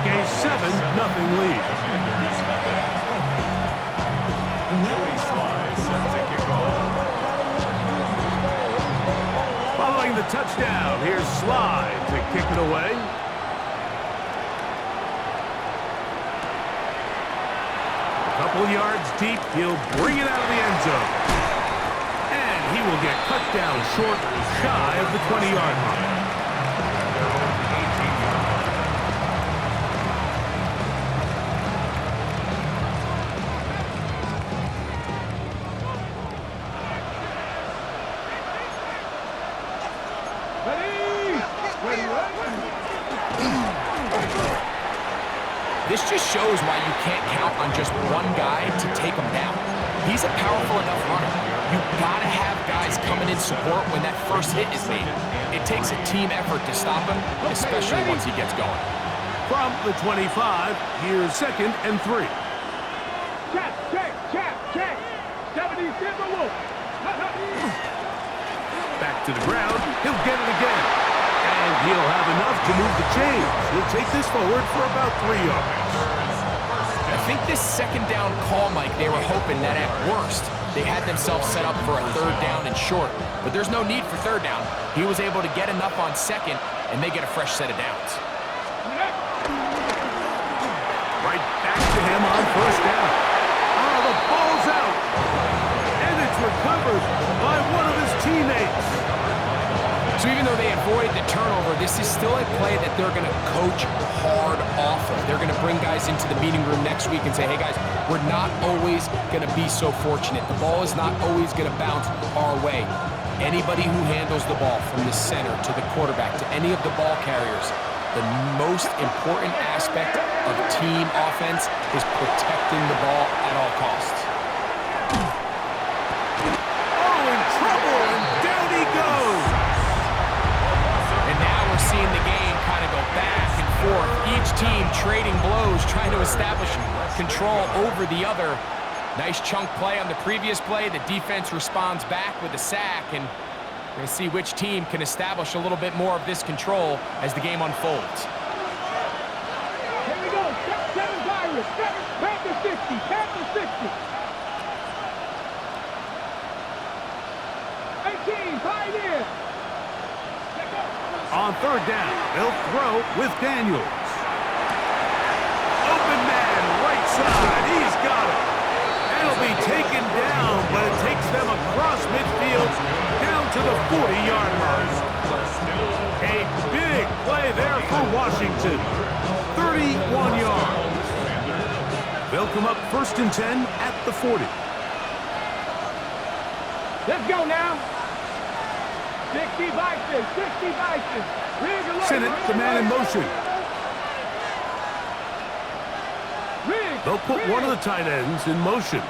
a 7-0 lead. Following the touchdown, here's Slide to kick it away. A couple yards deep, he'll bring it out of the end zone. And he will get cut down short, shy of the 20-yard line. This just shows why you can't count on just one guy to take him down. He's a powerful enough runner. You've got to have guys coming in support when that first hit is made. It takes a team effort to stop him, especially once he gets going. From the 25, here's 2nd and 3. Check. 70 Timberwolves. Back to the ground, he'll get it again. And he'll have enough to move the chains. He'll take this forward for about 3 yards. I think this second down call, Mike, they were hoping that at worst, they had themselves set up for a 3rd down and short. But there's no need for 3rd down. He was able to get enough on 2nd, and they get a fresh set of downs. Right back to him on 1st down. Oh, the ball's out. And it's recovered by one of his teammates. So even though they avoid the turnover, this is still a play that they're going to coach hard off of. They're going to bring guys into the meeting room next week and say, hey, guys, we're not always going to be so fortunate. The ball is not always going to bounce our way. Anybody who handles the ball from the center to the quarterback to any of the ball carriers, the most important aspect of team offense is protecting the ball at all costs. Oh, in trouble, and down he goes. Seeing the game kind of go back and forth. Each team trading blows, trying to establish control over the other. Nice chunk play on the previous play. The defense responds back with a sack, and we're going to see which team can establish a little bit more of this control as the game unfolds. Here we go. 7 Virus. Panther 60. Panther 60. 18. Tied in. On 3rd down, they'll throw with Daniels. Open man, right side, he's got it. That'll be taken down, but it takes them across midfield down to the 40-yard line. A big play there for Washington. 31 yards. They'll come up 1st and 10 at the 40. Let's go now. 60 Bison. Sennett, the man in motion. They'll put one of the tight ends in motion.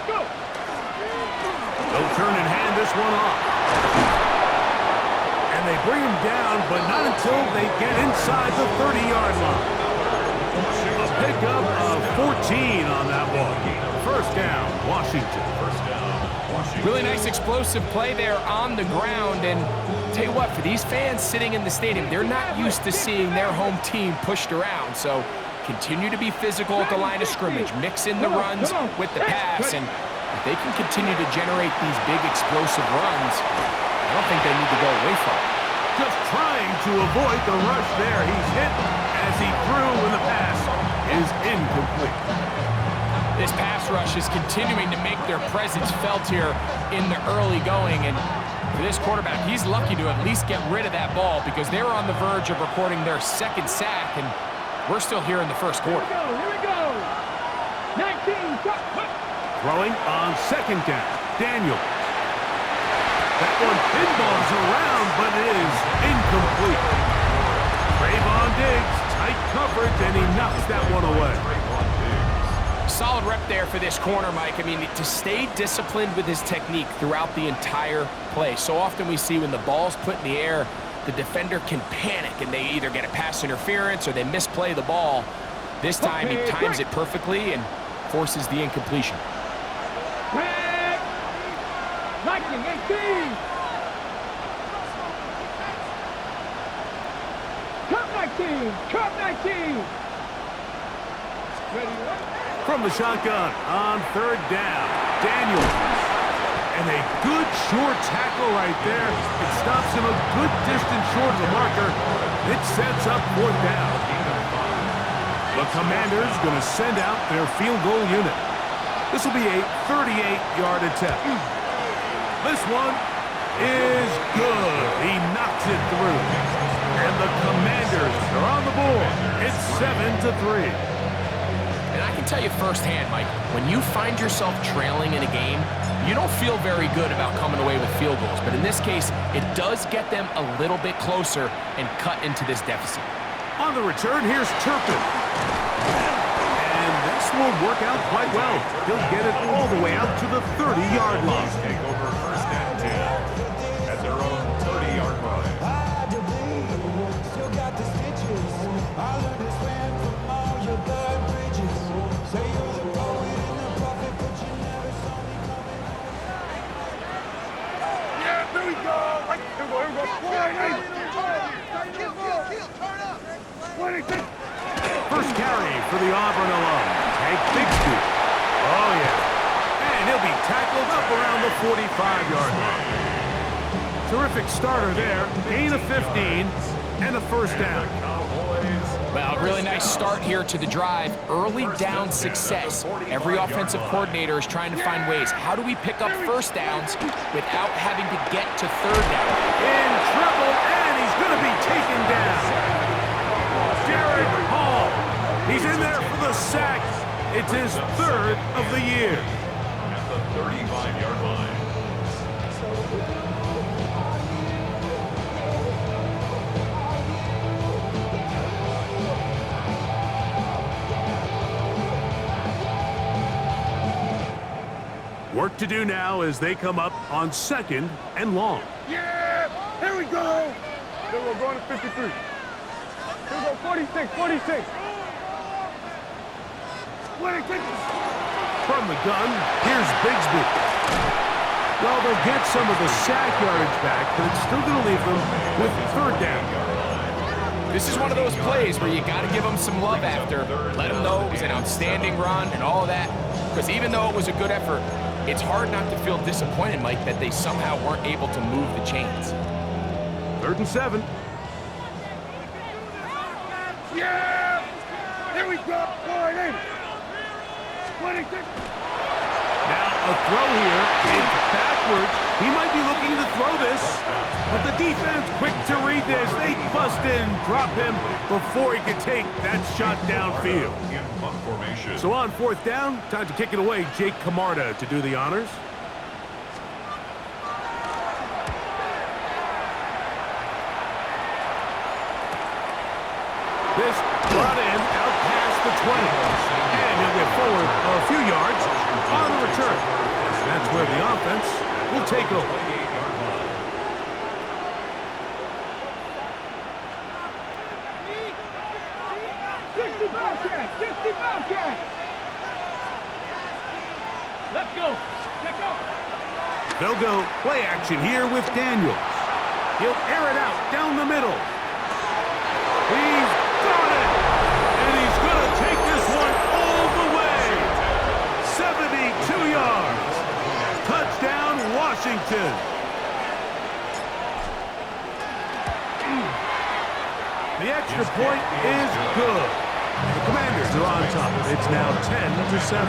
Go. They'll turn and hand this one off. And they bring him down, but not until they get inside the 30-yard line. A pickup of 14 on that one. 1st down, Washington. Really nice explosive play there on the ground, and tell you what, for these fans sitting in the stadium, they're not used to seeing their home team pushed around, so continue to be physical at the line of scrimmage, mix in the runs with the pass, and if they can continue to generate these big explosive runs, I don't think they need to go away from it. Just trying to avoid the rush there. He's hit as he threw, and the pass is incomplete. This pass rush is continuing to make their presence felt here in the early going, and for this quarterback, he's lucky to at least get rid of that ball because they were on the verge of recording their 2nd sack, and we're still here in the 1st quarter. Here we go. 19. Throwing on 2nd down, Daniels. That one pinballs around, but it is incomplete. Trayvon Diggs, tight coverage, and he knocks that one away. Solid rep there for this corner, Mike. I mean, to stay disciplined with his technique throughout the entire play. So often we see when the ball's put in the air, the defender can panic, and they either get a pass interference or they misplay the ball. This time he times it perfectly and forces the incompletion. Lightning 18. Cut 19. 19. Cut 19. Ready, From the shotgun on third down, Daniels. And a good short tackle right there. It stops him a good distance short of the marker. It sets up fourth down. The Commanders going to send out their field goal unit. This will be a 38-yard attempt. This one is good. He knocks it through. And the Commanders are on the board. It's 7-3. And I can tell you firsthand, Mike, when you find yourself trailing in a game, you don't feel very good about coming away with field goals. But in this case, it does get them a little bit closer and cut into this deficit. On the return, here's Turpin. And this will work out quite well. He'll get it all the way out to the 30-yard line. Take over first and 10 at their own 30-yard line. Yeah, there we go. Right, here we go, here we go. Turn up. 26. First carry for the Auburn alum. Take Bixby. Oh, yeah. And he'll be tackled up around the 45-yard line. Terrific starter there. Gain of 15 and a first down. Well, really nice start here to the drive. Early down success. Every offensive coordinator is trying to find ways. How do we pick up first downs without having to get to third down? In trouble, and he's going to be taken down. Derek Hall. He's in there for the sack. It's his third of the year. At the 35-yard line. Work to do now as they come up on second and long. Yeah, here we go. Then we're going to 53. Here we go, 46, 46. 26. From the gun, here's Bigsby. Well, they'll get some of the sack yardage back, but it's still going to leave them with third down. This is one of those plays where you got to give them some love after. Let them know it was an outstanding run and all of that. Because even though it was a good effort, it's hard not to feel disappointed, Mike, that they somehow weren't able to move the chains. 3rd and 7. Yeah! Here we go. 26. Now a throw here. It's backwards. He might be looking to throw this, but the defense quick to read this. They bust in, drop him before he could take that shot downfield. In punt formation. So on 4th down, time to kick it away. Jake Camarda to do the honors. This brought in out past the 20. And he'll get forward a few yards on the return. That's where the offense will take over. 60 Bobcat, 60 Bobcat. Let's go. Check out. They'll go play action here with Daniels. He'll air it out down the middle. He's got it! And he's going to take this one all the way. 72 yards. Touchdown, Washington. The extra point is good. The Commanders are on top. It's now 10-7.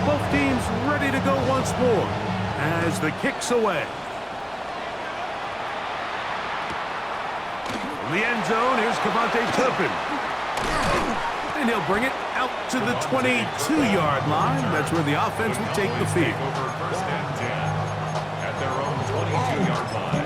Both teams ready to go once more as the kick's away. From the end zone, here's Cavante Turpin. And he'll bring it out to the 22-yard line. That's where the offense will take the field. Over first and 10 at their own 22-yard line.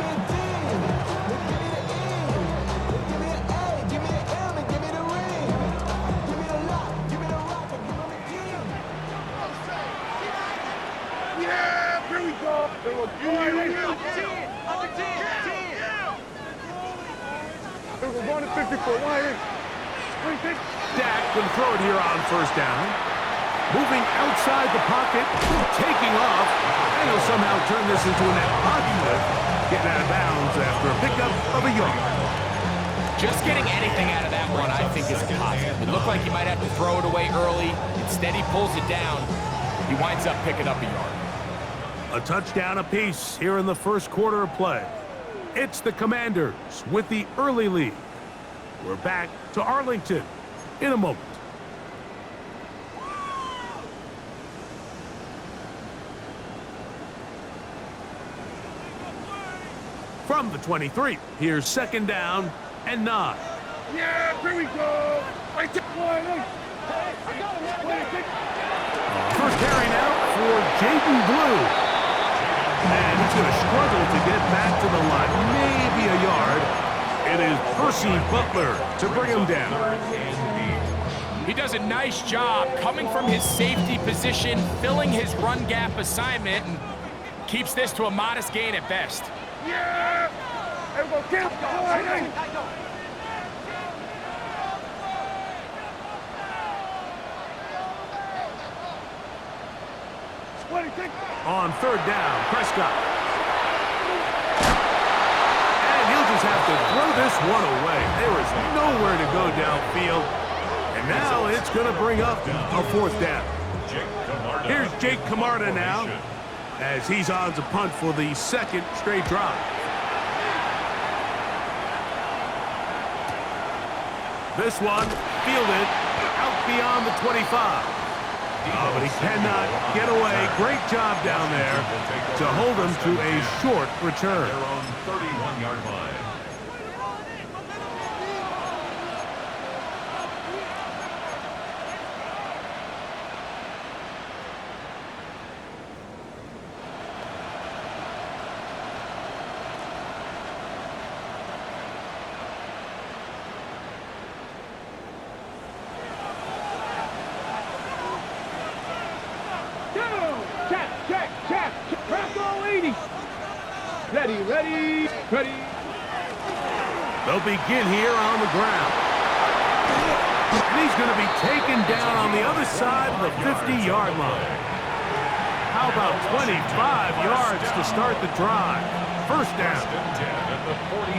Yeah, here we go. We're going to 54. Why? Dak can throw it here on 1st down. Moving outside the pocket, taking off, and he'll somehow turn this into a net positive, getting out of bounds after a pickup of a yard. Just getting anything out of that one, I think, is a positive. It looked like he might have to throw it away early. Instead, he pulls it down. He winds up picking up a yard. A touchdown apiece here in the first quarter of play. It's the Commanders with the early lead. We're back to Arlington in a moment. From the 23, here's second down and 9. Yeah, here we go. First carry now for Jaden Blue. And he's going to struggle to get back to the line. Maybe a yard. It is Percy Butler to bring him down. He does a nice job coming from his safety position, filling his run gap assignment, and keeps this to a modest gain at best. Yeah! There we go, Kim. On third down, Prescott. And he'll just have to throw this one away. There is nowhere to go downfield. And now it's going to bring up a fourth down. Here's Jake Camarda now, as he's on to punt for the second straight drive. This one fielded out beyond the 25. Oh, but he cannot get away. Great job down there to hold him to a short return. Their own 31-yard line. Ready. They'll begin here on the ground. And he's going to be taken down on the other side of the 50-yard line. How about 25 yards to start the drive? First down.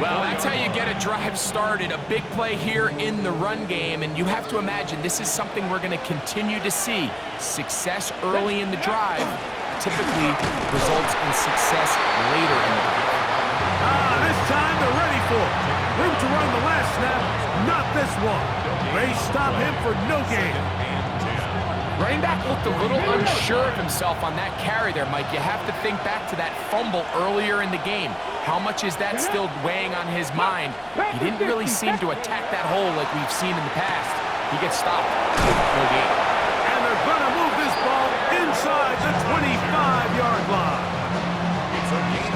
Well, that's how you get a drive started. A big play here in the run game, and you have to imagine this is something we're going to continue to see. Success early in the drive typically results in success later in the drive. This time they're ready for it. Room to run the last snap, not this one. They stop him for no gain. Running back looked a little unsure of himself on that carry there, Mike. You have to think back to that fumble earlier in the game. How much is that still weighing on his mind? He didn't really seem to attack that hole like we've seen in the past. He gets stopped. No gain. And they're going to move this ball inside the 25-yard line.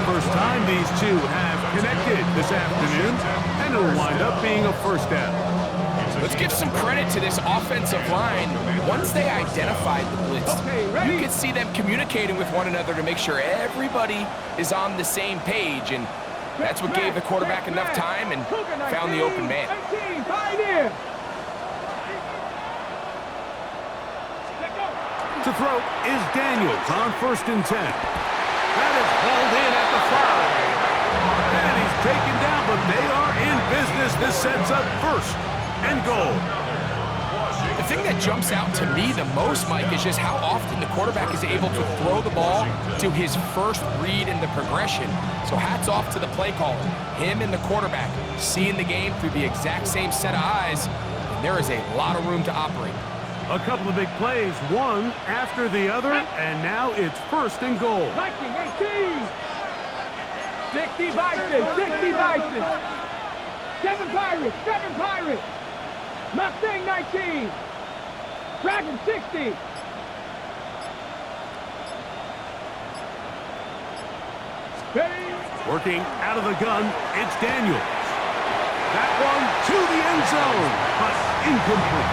First time these two have connected this afternoon, and it'll wind up being a first down. Let's give some credit to this offensive line. Once they identified the blitz, you could see them communicating with one another to make sure everybody is on the same page, and that's what gave the quarterback enough time and found the open man. To throw is Daniels on 1st and 10. That is hauled in at the 5. And he's taken down, but they are in business. This sets up 1st and goal. The thing that jumps out to me the most, Mike, is just how often the quarterback is able to throw the ball to his first read in the progression. So hats off to the play caller. Him and the quarterback seeing the game through the exact same set of eyes. And there is a lot of room to operate. A couple of big plays, one after the other, and now it's 1st and goal. 60 Bison. 7 Pirates. Mustang 19. Dragon 60. Working out of the gun, it's Daniels. That one to the end zone, but incomplete.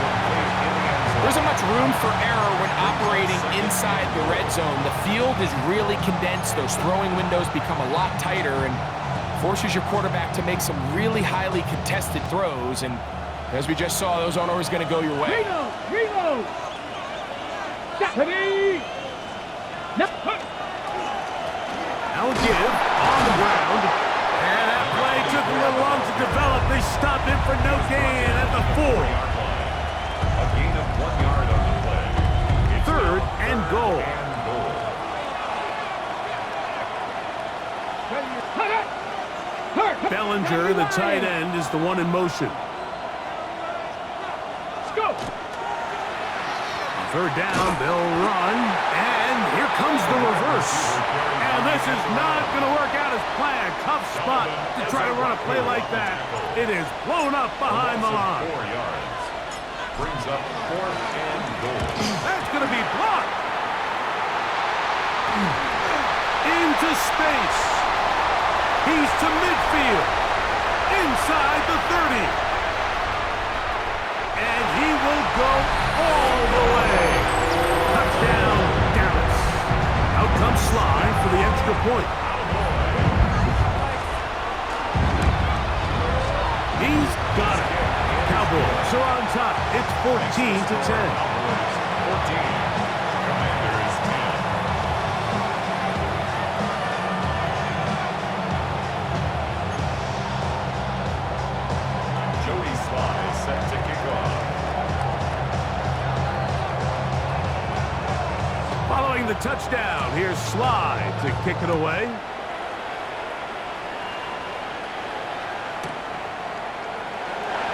There isn't much room for error when operating inside the red zone. The field is really condensed. Those throwing windows become a lot tighter and forces your quarterback to make some really highly contested throws. And as we just saw, those aren't always going to go your way. Reload! Ready? Yep. Now a give on the ground. And that play took a little long to develop. They stopped it for no gain at the 4. A gain of 1 yard on the play. It's 3rd and goal. Bellinger, the tight end, is the one in motion. Let's go. 3rd down, they'll run, and here comes the reverse. And this is not going to work out as planned. Tough spot to try to run a play like that. It is blown up behind the line. 4 yards. Brings up 4th and goal. That's going to be blocked. Into space. He's to midfield. Inside the 30. And he will go all the way. Touchdown, Dallas. Out comes Sly for the extra point. He's got it. Cowboys are on top. It's 14-10. 14. Commanders 10. Joey Sly set to kick off. Following the touchdown, here's Sly to kick it away.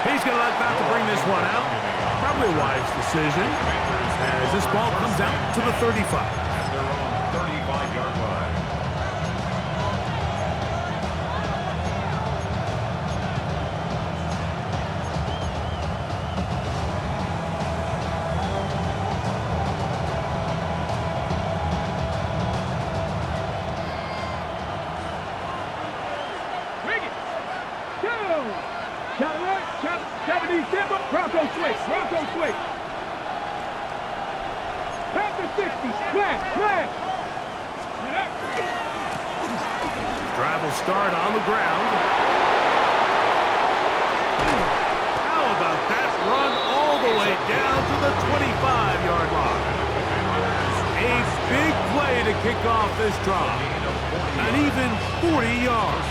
He's going to let about to bring this one out. Probably a wise decision as this ball comes out to the 35. At their own 35-yard line. Bring it. Go. Shot right. Shot. 70 Simba. Bronco switch. Bronco switch. Panther 60. Splash. Splash. Drive will start on the ground. How about that run all the way down to the 25-yard line? A big play to kick off this drive. And even 40 yards.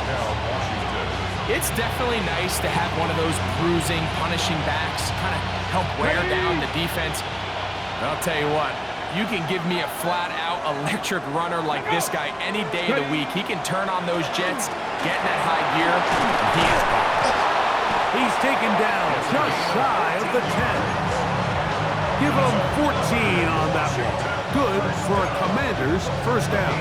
It's definitely nice to have one of those bruising, punishing backs, kind of help wear down the defense. But I'll tell you what, you can give me a flat-out electric runner like this guy any day of the week. He can turn on those jets, get in that high gear, and he is gone. He's taken down just shy of the 10. Give him 14 on that one. Good for a Commander's first down.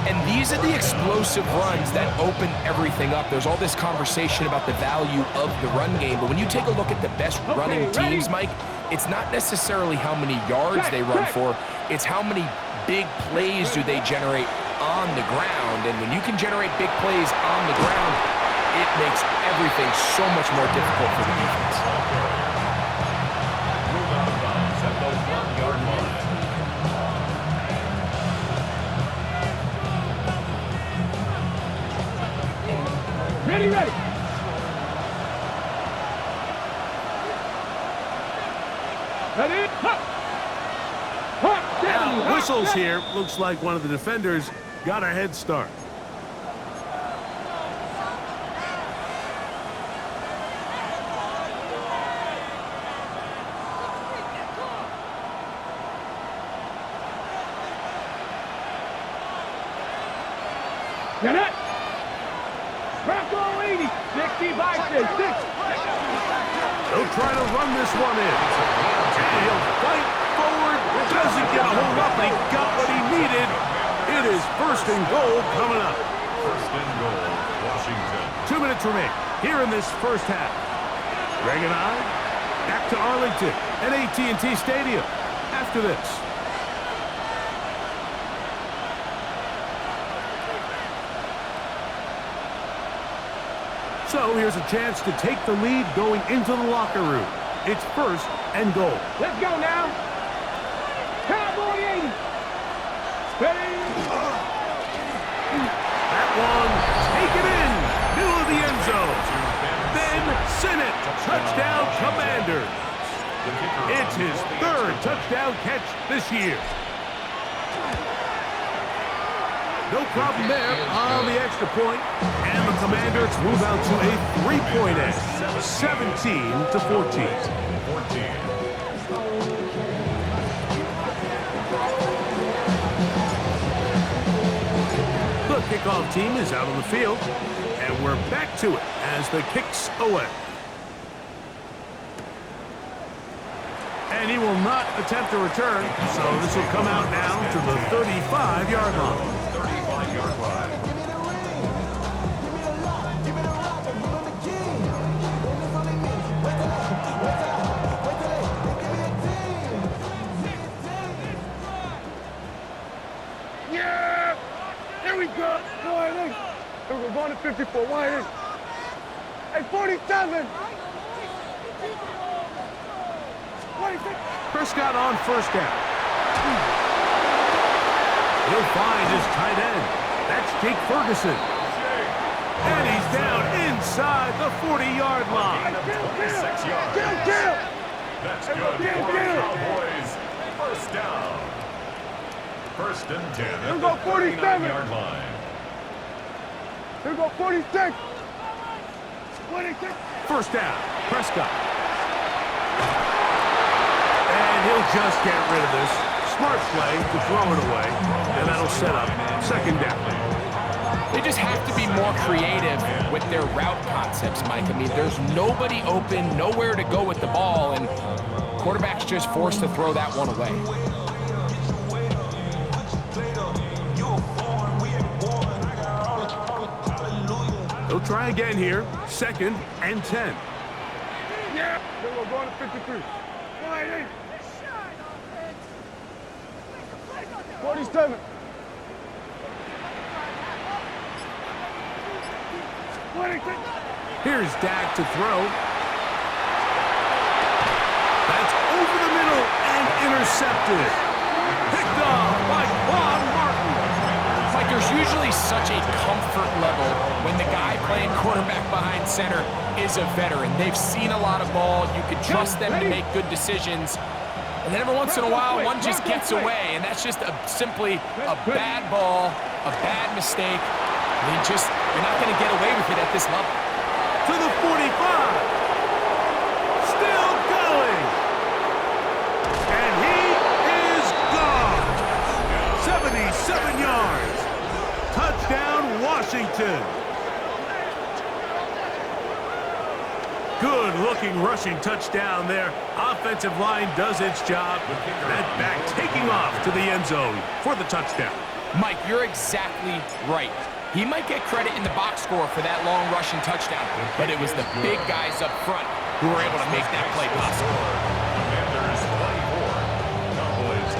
And these are the explosive runs that open everything up. There's all this conversation about the value of the run game, but when you take a look at the best running teams, Mike, it's not necessarily how many yards they run for, it's how many big plays do they generate on the ground. And when you can generate big plays on the ground, it makes everything so much more difficult for the defense. Move out of bounds at the 1-yard line. Ready, ready. Ready. Hop. Hop. Now, whistles here. Looks like one of the defenders got a head start. Get it. Bronco 80. 65 6. They'll try to run this one in. And he'll fight forward. Doesn't get a hold up, but he got what he needed. It is 1st and goal coming up. 1st and goal, Washington. 2 minutes remain here in this first half. Greg and I back to Arlington at AT&T Stadium after this. So here's a chance to take the lead going into the locker room. It's 1st and goal. Let's go now. Cowboy 80. Ready. That one, take it in, middle of the end zone. Then Sinnott, touchdown Commanders. It's his third touchdown catch this year. No problem there on the extra point. And the Commanders move out to a 3-point edge, 17-14. The kickoff team is out on the field, and we're back to it as the kick's away. And he will not attempt a return, so this will come out now to the 35-yard line. 35-yard line. Yeah! Here we go. Wide in. We're going to 54. Wide in. Hey, 47. 26. Prescott on first down. He'll find his tight end. That's Jake Ferguson. And he's down inside the 40-yard line. 26 yards. Kill. That's good for the Cowboys. First down. First and 10 at Here we the go, 47. 39-yard line. Here we go, 46. 26. First down, Prescott. And he'll just get rid of this. Smart play to throw it away, and that'll set up second down. They just have to be more creative with their route concepts, Mike. I mean, there's nobody open, nowhere to go with the ball, and quarterback's just forced to throw that one away. They'll try again here. Second and 10. Yeah. Then we're going to 53. 47. 26. Here's Dak to throw. That's over the middle and intercepted. Picked off by Quan Martin. Like, there's usually such a comfort level when the guy playing quarterback behind center is a veteran. They've seen a lot of ball. You can trust them to make good decisions. And then every once in a while, one just gets away, and that's just simply a bad ball, a bad mistake. You're not going to get away with it at this level. To the 45. Still going. And he is gone. 77 yards. Touchdown, Washington. Good-looking rushing touchdown there. Offensive line does its job. That back taking off to the end zone for the touchdown. Mike, you're exactly right. He might get credit in the box score for that long rushing touchdown, but it was the big guys up front who were able to make that play possible. Commanders 24, Cowboys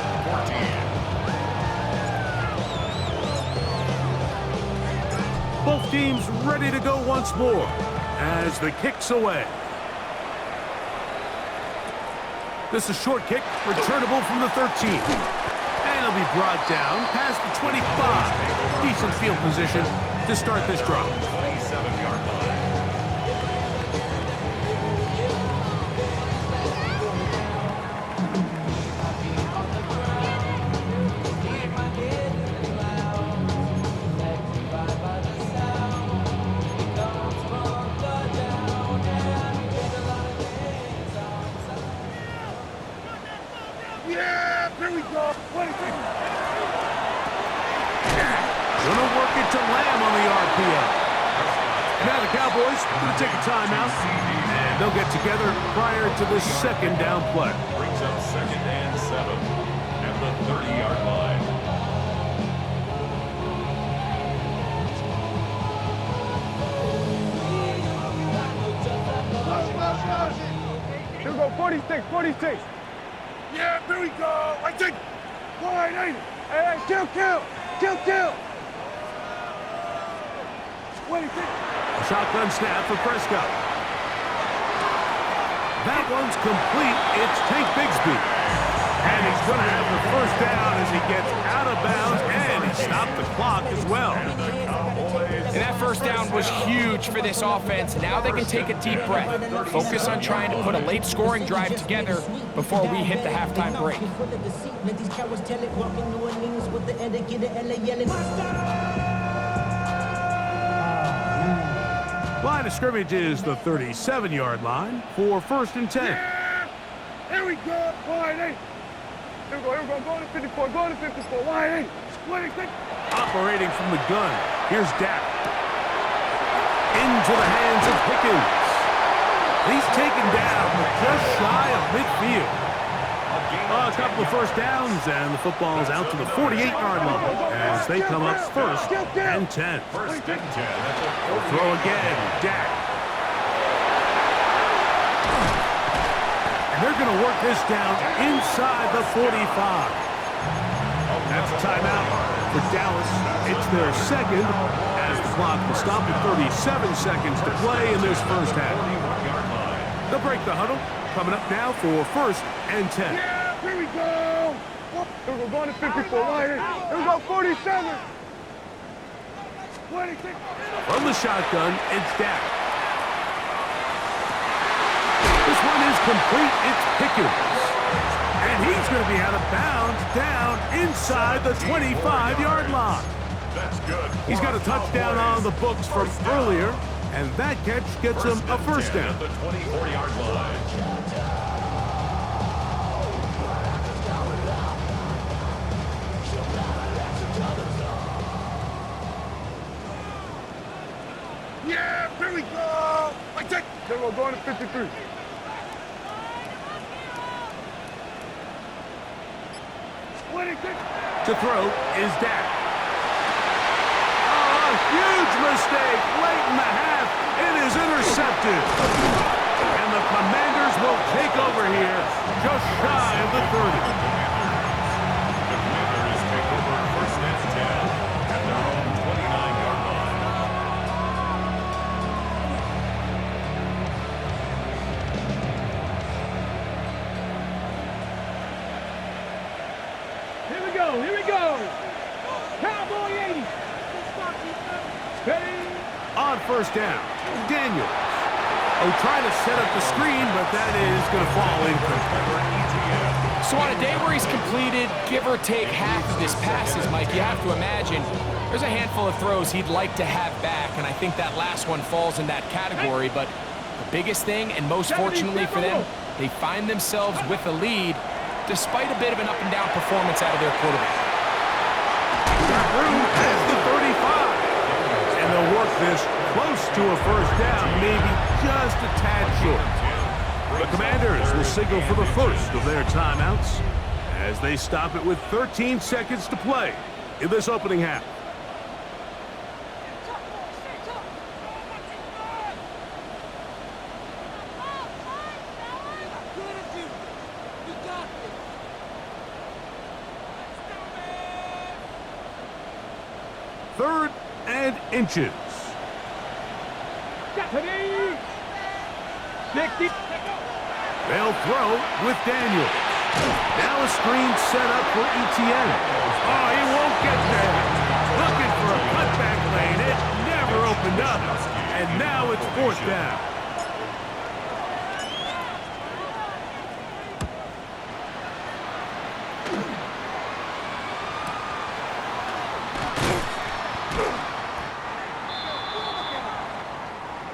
14. Both teams ready to go once more as the kick's away. This is a short kick, returnable from the 13. And it'll be brought down past the 25. Decent field position to start this drive. 27-yard line. Yeah, here we go. 26. Gonna work it to Lamb on the RPO. Now the Cowboys gonna take a timeout, and they'll get together prior to the second down play. Brings up second and 7 at the 30-yard line. Here we go, 46, 46. Yeah, here we go. I think. Wide in. Hey, kill. 26. A shotgun snap for Prescott. That one's complete. It's Tank Bigsby. And he's going to have the first down as he gets out of bounds, and he stopped the clock as well. And that first first down was huge for this offense. Now they can take a deep breath, focus on trying to put a late scoring drive together before we hit the halftime break. Line of scrimmage is the 37-yard line for 1st and 10. Yeah! Here we go. Wide eight. Here we go. Go to 54. Go to 54. Wide eight. Operating from the gun. Here's Dak. Into the hands of Pickens. He's taken down just shy of midfield. A couple of first downs, and the football is out to the 48-yard line as they come up 1st and 10. 1st and 10. Throw again, Dak. And they're going to work this down inside the 45. That's a timeout for Dallas. It's their second as the clock will stop at 37 seconds to play in this first half. They'll break the huddle. Coming up now for 1st and 10. Yeah, here we go. Here we go. Going to 54. Wide eight. Here we go. 47. 26. From the shotgun, it's Dak. This one is complete. It's Pickens. And he's going to be out of bounds down inside the 25-yard line. That's good. He's got a touchdown on the books from earlier, and that catch gets him a first down. At the 24-yard line. Yeah, here we go. I take. Here we go. Going to 53. To throw is Dak. Oh, a huge mistake late in the half. It is intercepted. And the Commanders will take over here just shy of the 30. The Commanders take over 1st and 10 at their own 29-yard line. Here we go. Here we go. Cowboy 80. Ready? On 1st down, Daniels. Oh, trying to set up the screen, but that is going to fall incomplete. So on a day where he's completed, give or take half of his passes, Mike, you have to imagine there's a handful of throws he'd like to have back, and I think that last one falls in that category. But the biggest thing, and most fortunately for them, they find themselves with a lead despite a bit of an up-and-down performance out of their quarterback. Got room at the 35. And they'll work this close to a first down, maybe just a tad short. The Commanders will signal for the first of their timeouts as they stop it with 13 seconds to play in this opening half. Third and inches. They'll throw with Daniels. Now a screen set up for Etienne. Oh, he won't get there. Looking for a cutback lane. It never opened up. And now it's 4th down.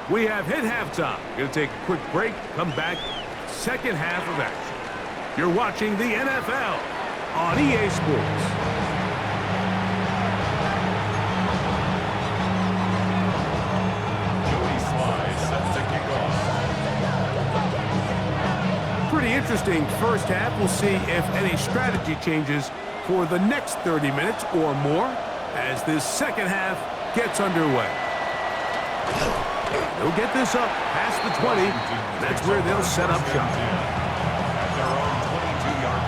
We have hit halftime. Going to take a quick break, come back, second half of action. You're watching the NFL on EA Sports. Joey Sly set to kick off. Pretty interesting first half. We'll see if any strategy changes for the next 30 minutes or more as this second half gets underway. They'll get this up past the 20. That's where they'll set up shop. At their own 22-yard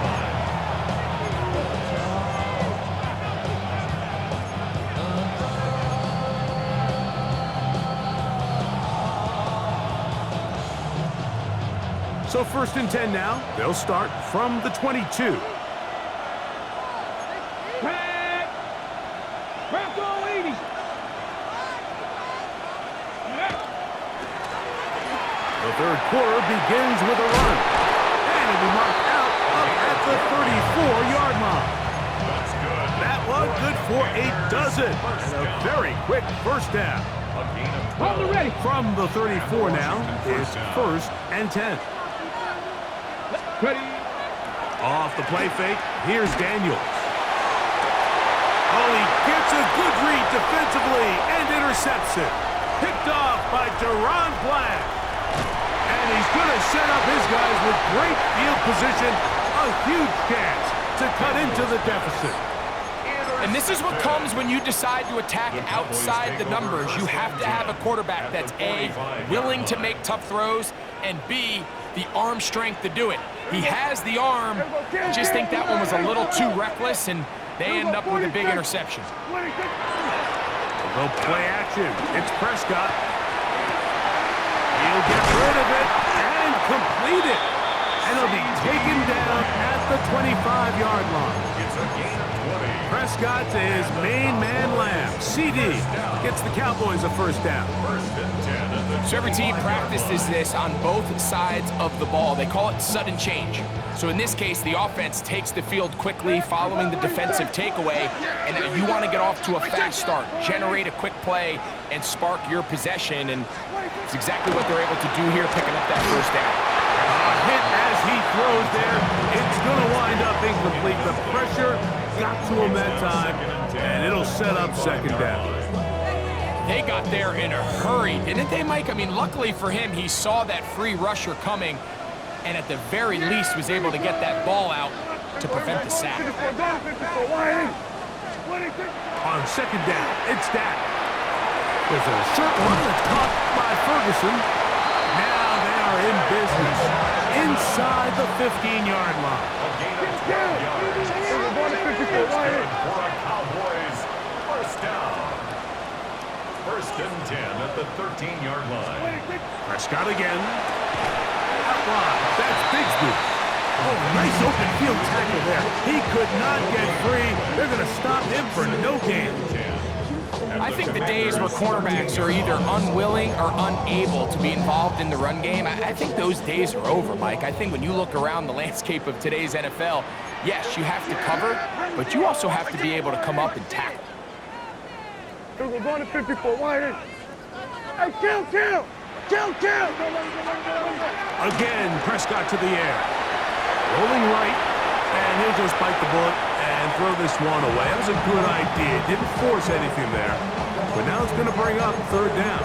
line. So 1st and 10 now. They'll start from the 22. third quarter begins with a run. And it'll be marked out up at the 34-yard line. That's good. That one good for a dozen. And a very quick first down. A gain of 12. Hold it ready. From the 34 now, it's 1st and 10. Ready. Off the play fake, here's Daniels. Oh, he gets a good read defensively and intercepts it. Picked off by Deron Black. And he's going to set up his guys with great field position. A huge chance to cut into the deficit. And this is what comes when you decide to attack outside the numbers. You have to have a quarterback that's A, willing to make tough throws, and B, the arm strength to do it. He has the arm. I just think that one was a little too reckless, and they end up with a big interception. No play action. It's Prescott. He'll get rid of it and complete it. And he'll be taken down at the 25-yard line. It's a gain of 20. Prescott to his main man Lamb. CD gets the Cowboys a first down. 1st and 10 at the So every team practices this on both sides of the ball. They call it sudden change. So in this case, the offense takes the field quickly following the defensive takeaway, and now you want to get off to a fast start, generate a quick play, and spark your possession, and it's exactly what they're able to do here, picking up that first down. A hit as he throws there. It's going to wind up incomplete. The pressure got to him that time, and it'll set up 2nd down. They got there in a hurry, didn't they, Mike? I mean, luckily for him, he saw that free rusher coming, and at the very least was able to get that ball out to prevent the sack. On 2nd down, it's Dak. There's a short one that's caught by Ferguson. Now they are in business inside the 15-yard line. A gain of 12 yards. It's good for a Cowboys first down. 1st and 10 at the 13-yard line. Prescott again. Out wide. That's Bigsby. Oh, nice open field tackle there. He could not get free. They're going to stop him for no gain. I think the days where cornerbacks are either unwilling or unable to be involved in the run game, I think those days are over, Mike. I think when you look around the landscape of today's NFL, yes, you have to cover, but you also have to be able to come up and tackle. We're going to 54. Wide in. Hey, kill! Again, Prescott to the air. Rolling right, and he'll just bite the bullet and throw this one away. That was a good idea. Didn't force anything there. But now it's going to bring up 3rd down.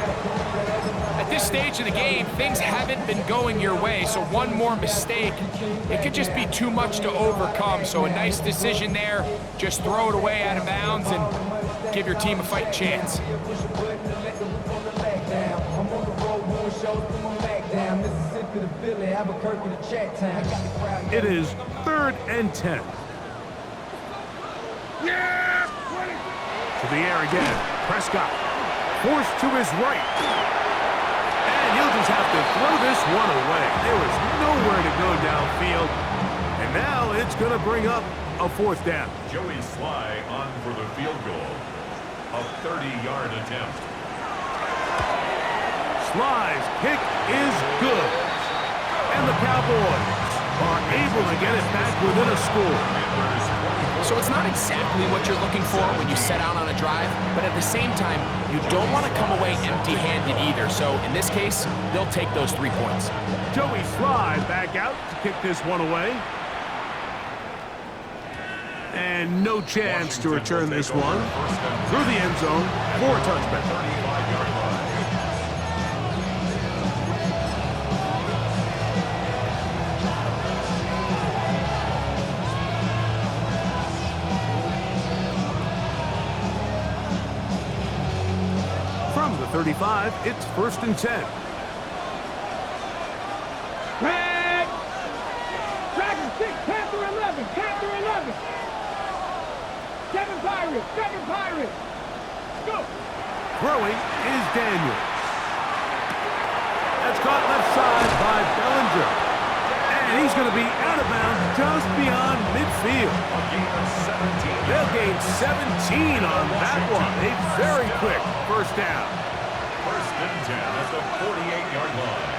At this stage of the game, things haven't been going your way, so one more mistake, it could just be too much to overcome. So a nice decision there. Just throw it away out of bounds and give your team a fighting chance. It is 3rd and 10. Yeah! To the air again. Prescott forced to his right. And he'll just have to throw this one away. There was nowhere to go downfield. And now it's going to bring up a 4th down. Joey Sly on for the field goal. A 30-yard attempt. Sly's kick is good. And the Cowboys are able to get it back within a score. So it's not exactly what you're looking for when you set out on a drive, but at the same time, you don't want to come away empty-handed either. So in this case, they'll take those 3 points. Joey Sly back out to kick this one away. And no chance to return this one through the end zone for a touchback. 35-yard line. From the 35, it's 1st and 10. Red! Dragon 6, Panther 11, Panther 11. 7 Pirates, go! Throwing is Daniels. That's caught left side by Bellinger. And he's going to be out of bounds just beyond midfield. A gain of 17. They'll gain 17 on that one. A very quick first down. 1st and 10 at the 48-yard line.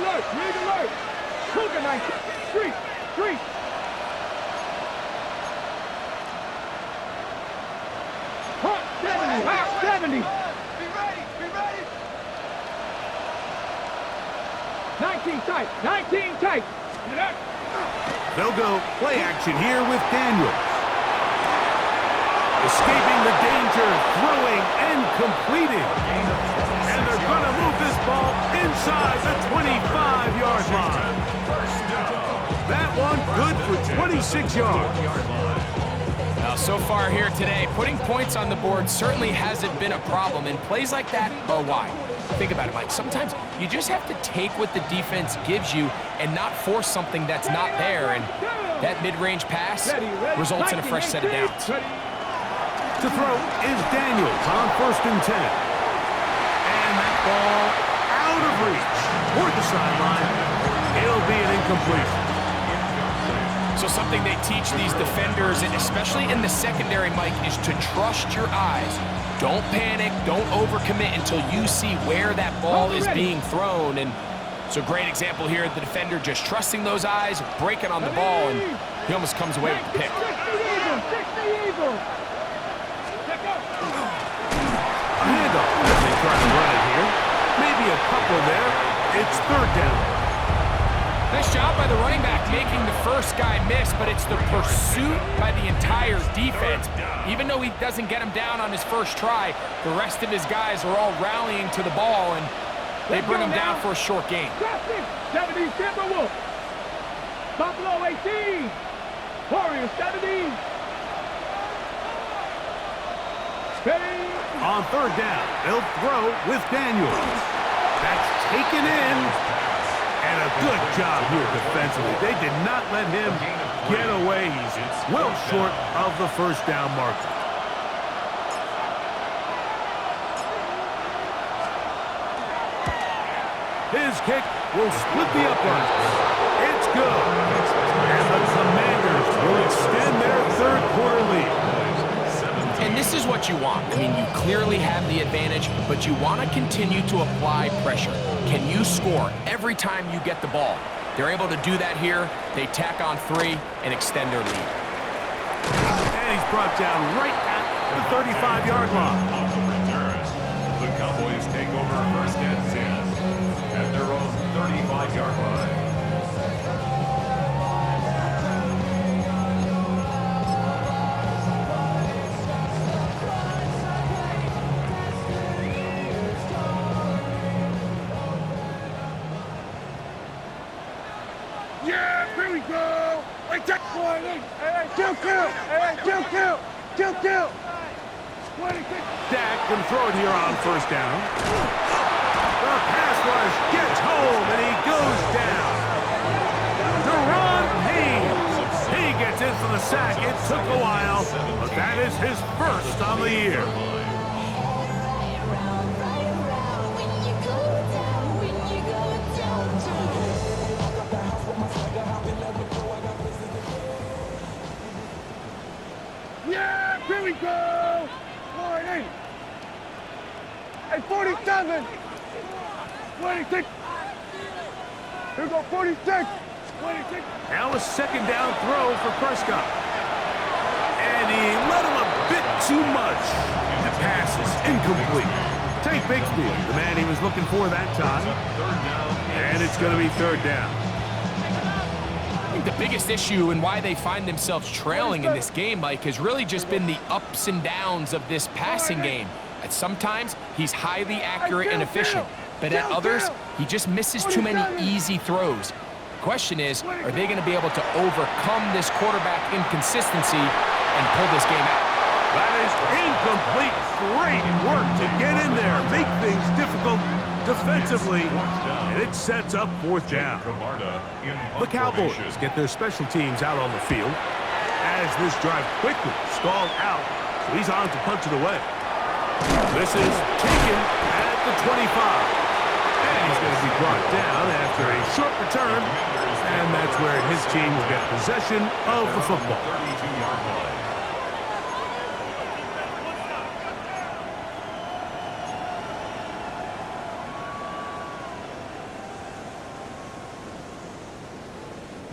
alert. League alert. Cougar 19. Street. Street. Hot 70. Hot 70. Be ready. Be ready. 19 tight. 19 tight. They'll go play action here with Daniels. Escaping the danger, throwing and completing. And they're going to move this ball inside the 25-yard line. That one good for 26 yards. Now, so far here today, putting points on the board certainly hasn't been a problem, and plays like that are why. Think about it, Mike. Sometimes you just have to take what the defense gives you and not force something that's not there, and that mid-range pass results in a fresh set of downs. To throw is Daniels on 1st and 10. And that ball out of reach toward the sideline. It'll be an incompletion. So something they teach these defenders, and especially in the secondary, Mike, is to trust your eyes. Don't panic, don't overcommit until you see where that ball is being thrown. And it's a great example here, the defender just trusting those eyes, breaking on the ball, and he almost comes away with the pick. A handoff as they try to run it here. Maybe a couple there. It's 3rd down. Nice job by the running back making the first guy miss, but it's the pursuit by the entire defense. Even though he doesn't get him down on his first try, the rest of his guys are all rallying to the ball, and they bring him down for a short gain. 70 Timberwolves. Buffalo 18. Warriors 70. Ready. On 3rd down, they'll throw with Daniels. That's taken in. And a good job here defensively. They did not let him get away. He's well short of the 1st down marker. His kick will split the uprights. It's good. And the Commanders will extend their 3rd quarter lead. And this is what you want. I mean, you clearly have the advantage, but you want to continue to apply pressure. Can you score every time you get the ball? They're able to do that here. They tack on 3 and extend their lead. And he's brought down right at the 35-yard line. The Cowboys take over 1st and 10 at their own 35-yard line. Yeah, here we go. Like that. Hey, kill. 26. Dak can throw it here on 1st down. The pass rush gets home, and he goes down. Deron Haynes. He gets in for the sack. It took a while, but that is his 1st on the year. Yeah, here we go. 48. Hey, 47. 26. Here we go, 46. 26. Now a 2nd down throw for Prescott. And he let him a bit too much. The pass is incomplete. Tank Bigsby, the man he was looking for that time. And it's going to be 3rd down. I think the biggest issue and why they find themselves trailing in this game, Mike, has really just been the ups and downs of this passing game. At sometimes, he's highly accurate and efficient, but at others, he just misses too many easy throws. The question is, are they going to be able to overcome this quarterback inconsistency and pull this game out? That is incomplete. Great work to get in there, make things difficult defensively, and it sets up 4th down. The Cowboys get their special teams out on the field as this drive quickly stalled out, so he's on to punch it away. This is taken at the 25. And he's going to be brought down after a short return, and that's where his team will get possession of the football.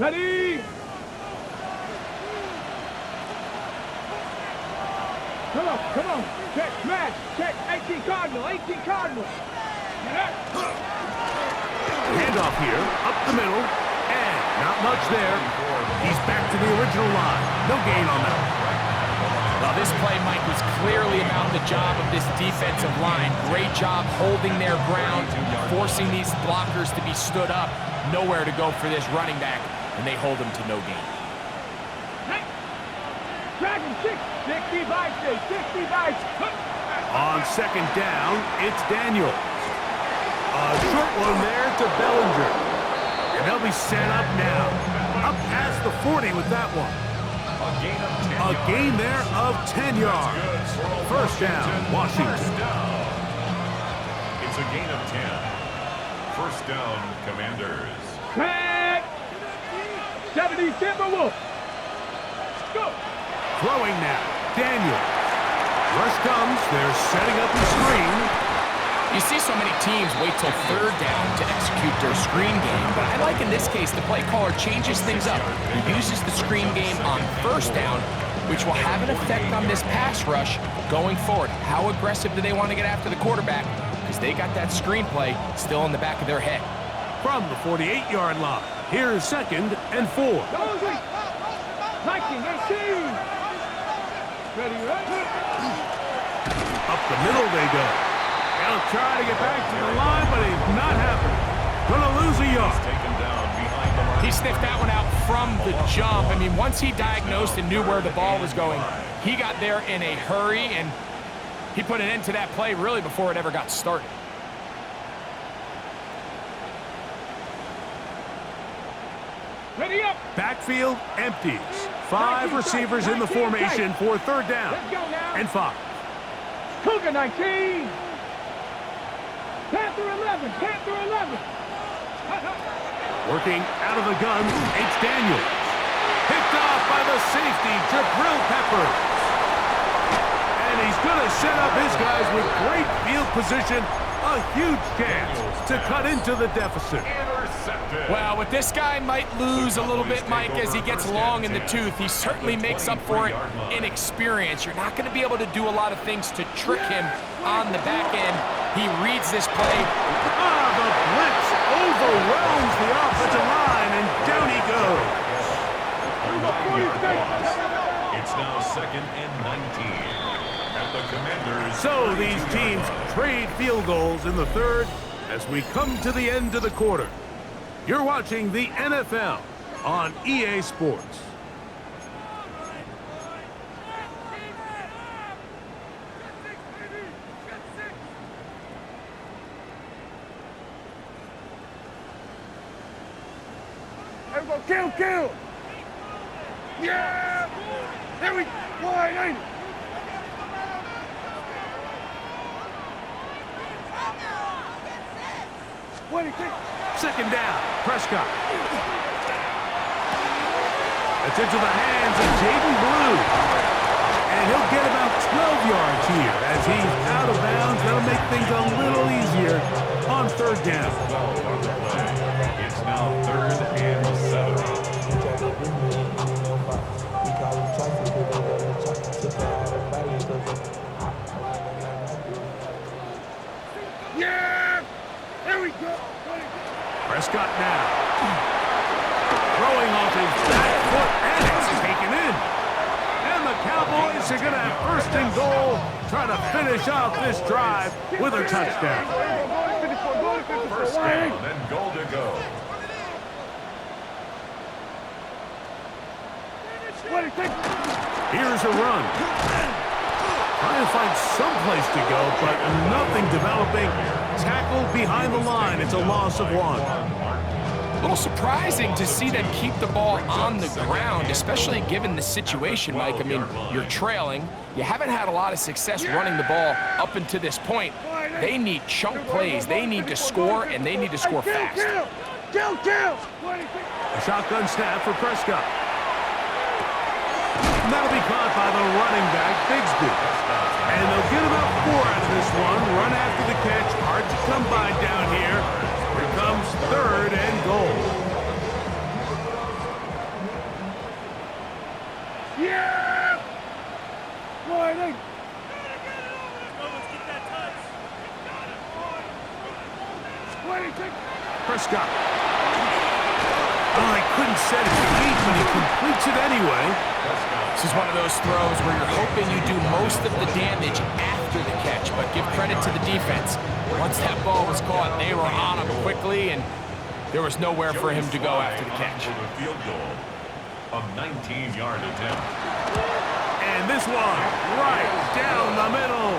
Ready? Come on. Check, smash. Check, 18 Cardinal, 18 Cardinal. Handoff here, up the middle, and not much there. He's back to the original line. No gain on that. Well, this play, Mike, was clearly about the job of this defensive line. Great job holding their ground, forcing these blockers to be stood up. Nowhere to go for this running back, and they hold him to no gain. Dragon 60 by 60 by. On second down, it's Daniel. A short one there to Bellinger. And they'll be set up now. Up past the 40 with that one. A gain there of 10 yards. First down, Washington. It's a gain of 10. First down, Commanders. Back. 70 Timberwolves. Go. Throwing now, Daniel. Rush comes, they're setting up the screen. You see so many teams wait till third down to execute their screen game, but I like in this case the play caller changes things up. He uses the screen game on first down, which will have an effect on this pass rush going forward. How aggressive do they want to get after the quarterback? Because they got that screen play still in the back of their head. From the 48-yard line, here's second and 4. Viking 18. Ready? Up the middle they go. They'll try to get back to the line, but it's not happening. Gonna lose a yard. Taken down behind the line. He sniffed that one out from the jump. I mean, once he diagnosed and knew where the ball was going, he got there in a hurry, and he put an end to that play really before it ever got started. Ready up. Backfield empties. 5 receivers in the formation for third down. And 5. Cougar 19. Panther 11. Panther 11. Working out of the gun, it's Daniel. Picked off by the safety, Jabril Peppers. And he's going to set up his guys with great field position. A huge chance to cut into the deficit. Well, what this guy might lose a little bit, Mike, as he gets long in the tooth, he certainly makes up for it in experience. You're not going to be able to do a lot of things to trick him on the back end. He reads this play. The blitz overwhelms the offensive line, and down he goes. It's now second and 19. At the Commanders. So these teams trade field goals in the third as we come to the end of the quarter. You're watching the NFL on EA Sports. Everyone kill. Yeah. There we go. Wide, ain't it? Second down, Prescott. It's into the hands of Jaden Blue. And he'll get about 12 yards here as he's out of bounds. That'll make things a little easier on third down. It's now third and 7. Yeah! There we go! Prescott now. Throwing off his back foot, and it's taken in. And the Cowboys are going to have first and goal, trying to finish off this drive with a touchdown. First down and goal to go. Here's a run. Trying to find some place to go, but nothing developing. Tackled behind the line. It's a loss of 1. A little surprising to see them keep the ball on the ground, especially given the situation, Mike. I mean, you're trailing. You haven't had a lot of success running the ball up until this point. They need chunk plays. They need to score, and they need to score fast. Kill! A shotgun snap for Prescott. And that'll be caught by the running back, Bigsby. And they'll get about 4 out of this one. Run after the catch. Hard to come by down here. Here comes third and goal. Prescott. Oh, he couldn't set his feet, but he completes it anyway. This is one of those throws where you're hoping you do most of the damage after the catch, but give credit to the defense. Once that ball was caught, they were on him quickly, and there was nowhere for him to go after the catch. Field goal, a 19-yard attempt. And this one, right down the middle.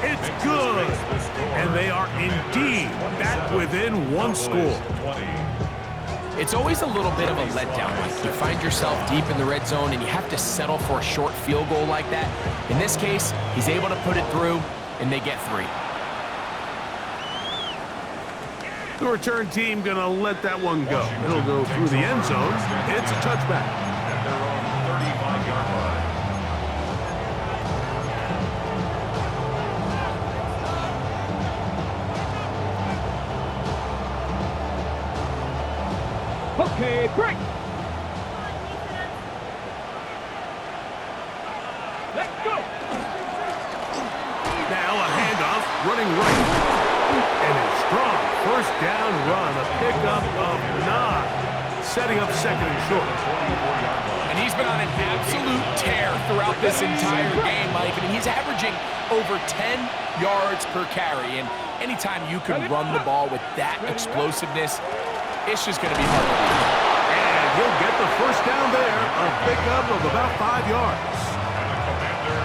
It's good. And they are indeed back within one score. It's always a little bit of a letdown. Like you find yourself deep in the red zone and you have to settle for a short field goal like that. In this case, he's able to put it through, and they get 3. The return team going to let that one go. It'll go through the end zone. It's a touchback. At their own 35-yard line. Okay, break. Let's go. Now a handoff, running right. And a strong first down run, a pickup of 9, setting up second and short. And he's been on an absolute tear throughout this entire game, Mike. I mean, he's averaging over 10 yards per carry. And anytime you can run the ball with that explosiveness, it's just going to be hard to beat. And he'll get the first down there, a pickup of about 5 yards.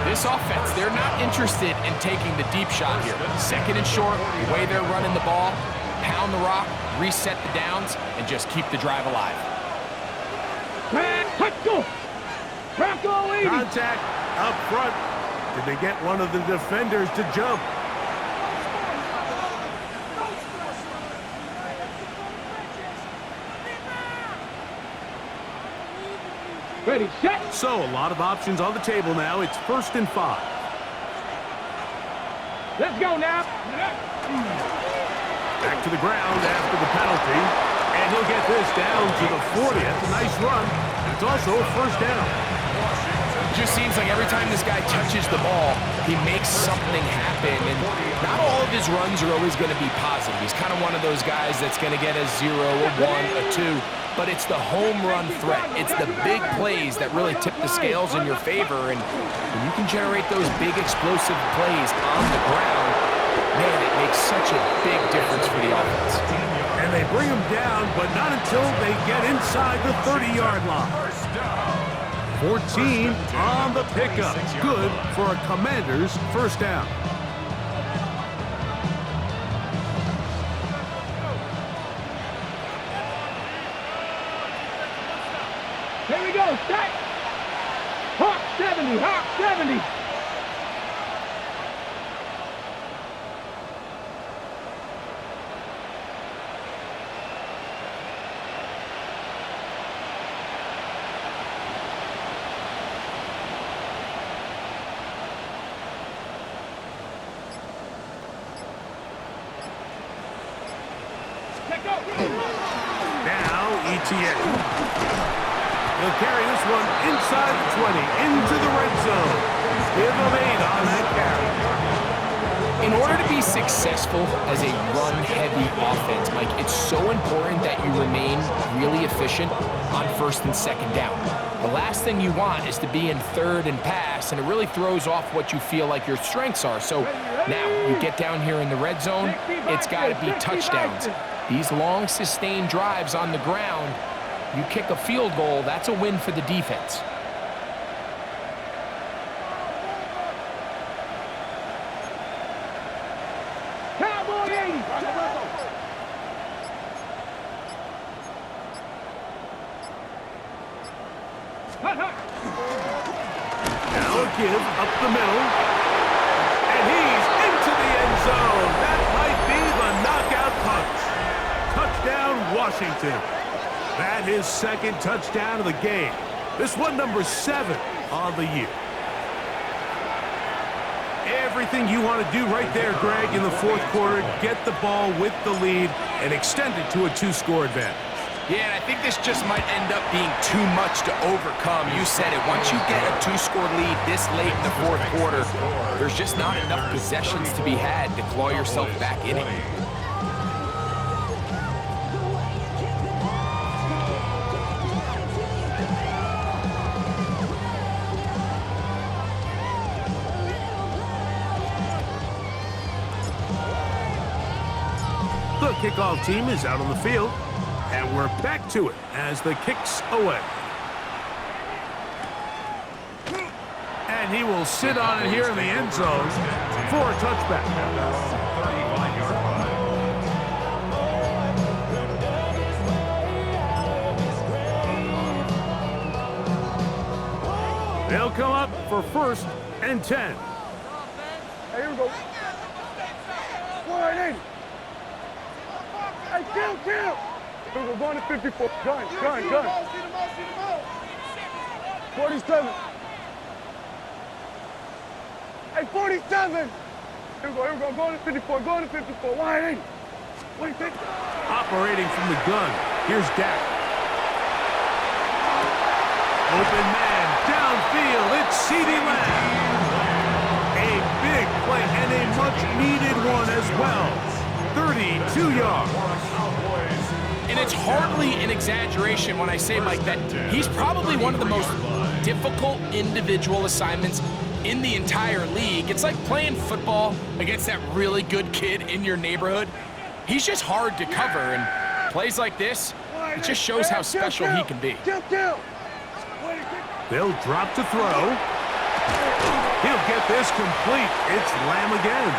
This offense, they're not interested in taking the deep shot here. Second and short, the way they're running the ball, pound the rock, reset the downs, and just keep the drive alive. Let's go. Bronco 80. Contact up front. Did they get one of the defenders to jump? Ready, set. So a lot of options on the table now. It's 1st and 5. Let's go now. Back to the ground after the penalty. And he'll get this down to the 40. That's a nice run. It's also a first down. It just seems like every time this guy touches the ball, he makes something happen. And not all of his runs are always going to be positive. He's kind of one of those guys that's going to get a 0, a 1, a 2. But it's the home run threat. It's the big plays that really tip the scales in your favor. And when you can generate those big explosive plays on the ground, man, it makes such a big difference for the offense. And they bring him down, but not until they get inside the 30-yard line. 14 on the pickup. Good for a Commander's first down. Here we go, set. Hawk 70, Hawk 70. Now ETN. He'll carry this one inside the 20, into the red zone. Give him 8 on that carry. In order to be successful as a run-heavy offense, Mike, it's so important that you remain really efficient on 1st and 2nd down. The last thing you want is to be in 3rd and pass, and it really throws off what you feel like your strengths are. So now you get down here in the red zone, it's got to be touchdowns. These long, sustained drives on the ground, you kick a field goal, that's a win for the defense. Cowboy 80. Now a give up the middle. And he's into the end zone. That might be the knockout punch. Touchdown, Washington. That his 2nd touchdown of the game. This one number 7 on the year. Everything you want to do right there, Greg, in the 4th quarter, get the ball with the lead and extend it to a 2-score advantage. Yeah, and I think this just might end up being too much to overcome. You said it. Once you get a 2-score lead this late in the 4th quarter, there's just not enough possessions to be had to claw yourself back in it. The kickoff team is out on the field, and we're back to it as the kick's away. And he will sit on it here in the end zone for a touchback. 35-yard run. They'll come up for 1st and 10. Hey, here we go. 180. Hey, kill. Here we go, going to 54. Gun. 47. Hey, 47. Here we go, going to 54. 180. Wait, Operating from the gun, here's Dak. Open man, downfield, it's CeeDee Lamb. A big play and a much-needed one as well. 32 yards. And it's hardly an exaggeration when I say, Mike, that he's probably one of the most difficult individual assignments in the entire league. It's like playing football against that really good kid in your neighborhood. He's just hard to cover, and plays like this, it just shows how special he can be. They'll drop to throw. He'll get this complete. It's Lamb again.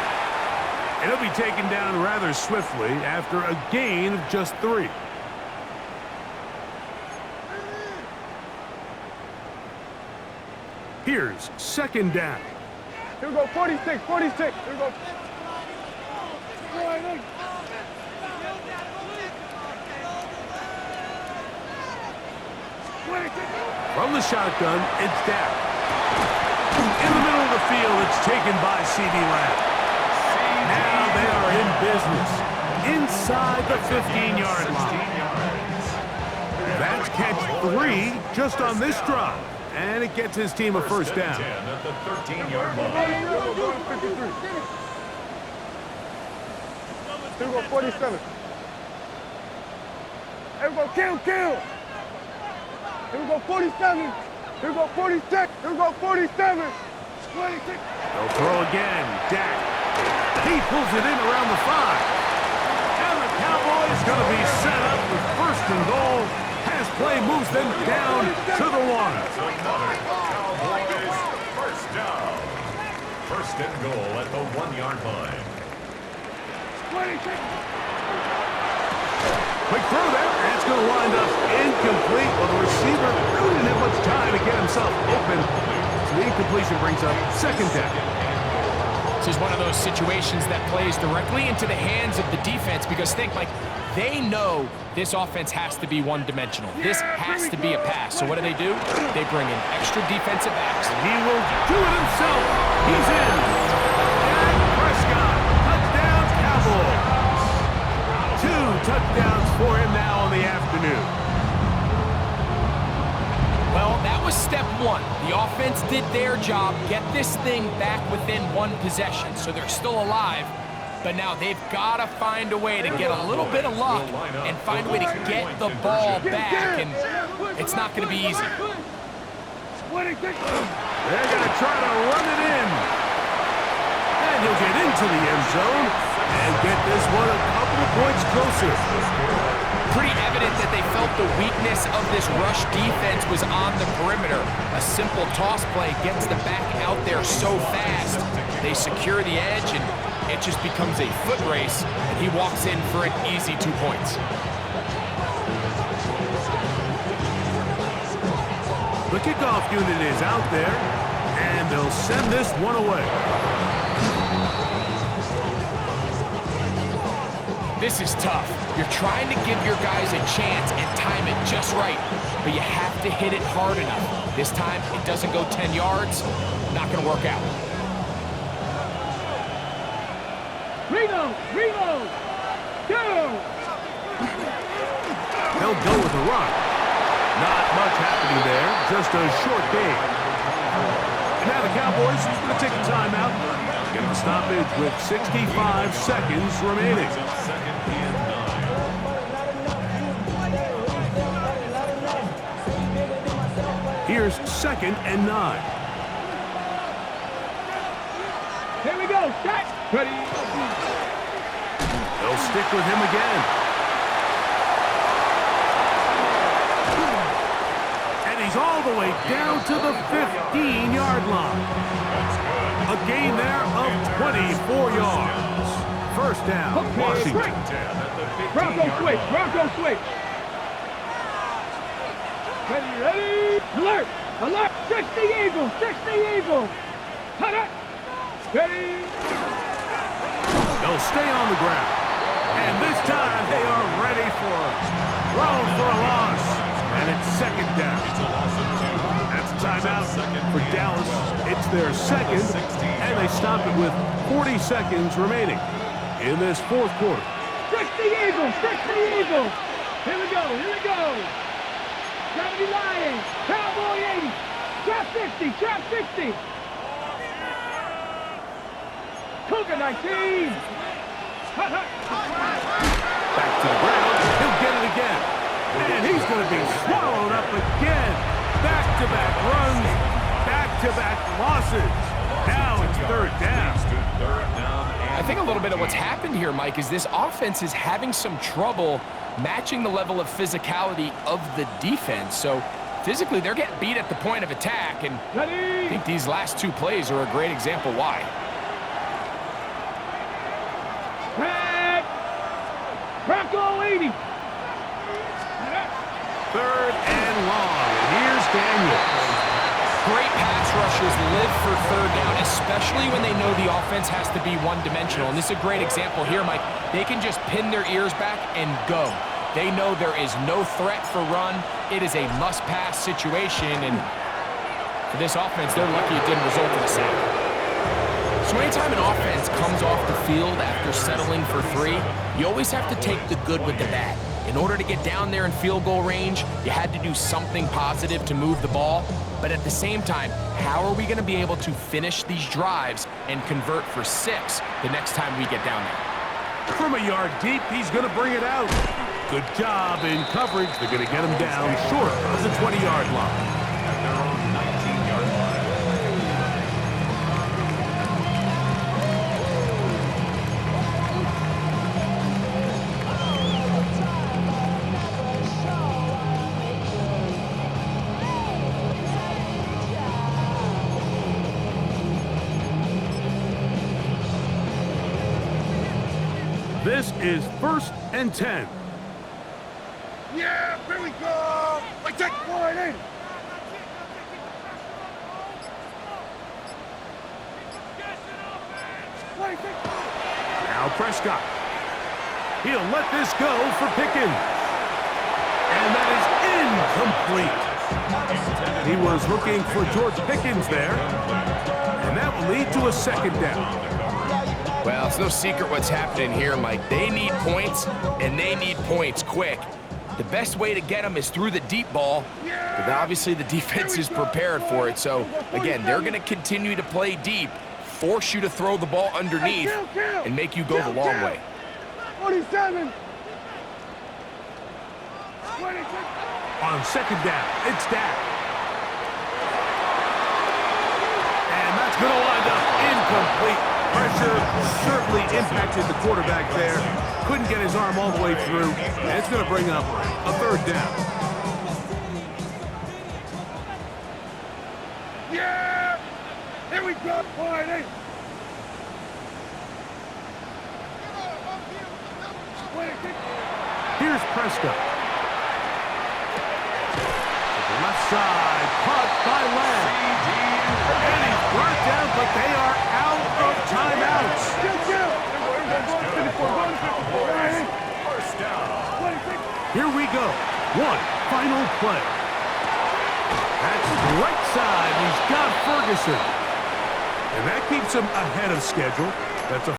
And he'll be taken down rather swiftly after a gain of just 3. Here's 2nd down. Here we go, 46. Here we go. From the shotgun, it's Dak. In the middle of the field, it's taken by CeeDee Lamb. Now they are in business inside the 15-yard line. That's catch 3 just on this drive, and it gets his team a 1st down. At the 13-yard line. Here we go, 47. Here we go, kill. Here we go, 47. Here we go, 46. Here we go, 47. 26. They'll throw again. Dak. He pulls it in around the 5. And the Cowboys going to be set up with 1st and goal. Pass play moves them down to the 1. Another Cowboys 1st down. 1st and goal at the 1-yard line. 26. Quick throw there, and it's going to wind up incomplete. Well, the receiver really didn't have much time to get himself open. So the incompletion brings up 2nd down. This is one of those situations that plays directly into the hands of the defense because think, like, they know this offense has to be one-dimensional. This has to be a pass. So what do? They bring in extra defensive backs. He will do it himself. He's in. And Prescott, touchdown Cowboys. 2 touchdowns for him now on the afternoon. Well, that was step 1. The offense did their job, get this thing back within 1 possession, so they're still alive. But now they've got to find a way to get a little bit of luck and find a way to get the ball back, and it's not going to be easy. They're going to try to run it in. And he'll get into the end zone and get this one a couple of points closer. Pretty evident that they felt the weakness of this rush defense was on the perimeter. A simple toss play gets the back out there so fast. They secure the edge, and it just becomes a foot race, and he walks in for an easy 2 points. The kickoff unit is out there, and they'll send this one away. This is tough. You're trying to give your guys a chance and time it just right, but you have to hit it hard enough. This time, it doesn't go 10 yards. Not going to work out. Reno, go! They'll go with the run. Not much happening there, just a short game. And now the Cowboys are going to take a timeout. Get the stoppage with 65 seconds remaining. Here's 2nd and 9. Here we go, set, ready. They'll stick with him again. And he's all the way down to the 15-yard line. A gain there of 24 yards. First down, Washington. Bronco switch, Bronco switch. Ready? Alert! Alert! 60 Eagles! 60 Eagles! Alert! Ready? They'll stay on the ground. And this time they are ready for it. Thrown for a loss. And it's second down. That's a timeout for Dallas. It's their second, and they stop it with 40 seconds remaining in this fourth quarter. 60 Eagles! 60 Eagles! Here we go! Here we go! 70 Lions! Cowboy 80! Trap 50! Trap 50! Cougar 19! Back to the ground. He'll get it again. And he's going to be swallowed up again. Back-to-back runs. Back-to-back losses. Now it's third down. I think a little bit of what's happened here, Mike, is this offense is having some trouble matching the level of physicality of the defense. So physically, they're getting beat at the point of attack, and I think these last two plays are a great example why. Bronco 80! Third and long. And here's Daniels. Great pass rushers live for third down, especially when they know the offense has to be one-dimensional. And this is a great example here, Mike. They can just pin their ears back and go. They know there is no threat for run. It is a must-pass situation, and for this offense, they're lucky it didn't result in a sack. So anytime an offense comes off the field after settling for three, you always have to take the good with the bad. In order to get down there in field goal range, you had to do something positive to move the ball. But at the same time, how are we going to be able to finish these drives and convert for 6 the next time we get down there? From a yard deep, he's going to bring it out. Good job in coverage. They're going to get him down short of the 20-yard line. At their own 19-yard line. This is 1st and 10. Yeah, here we go! I take one in! Now Prescott. He'll let this go for Pickens. And that is incomplete. He was looking for George Pickens there. And that will lead to a second down. Well, it's no secret what's happening here, Mike. They need points, and they need points quick. The best way to get them is through the deep ball, but obviously the defense is prepared for it. So, again, they're going to continue to play deep, force you to throw the ball underneath, and make you go the long way. 47! On second down, it's Dak. And that's going to wind up incomplete. Pressure certainly impacted the quarterback there. Couldn't get his arm all the way through. And it's going to bring up a third down. Yeah! Here we go, boy! Here's Prescott. To the left side, caught by Lamb. And he's brought down, but they are out of timeouts. First down. Here we go. One final play. That's right side. He's got Ferguson. And that keeps him ahead of schedule. That's a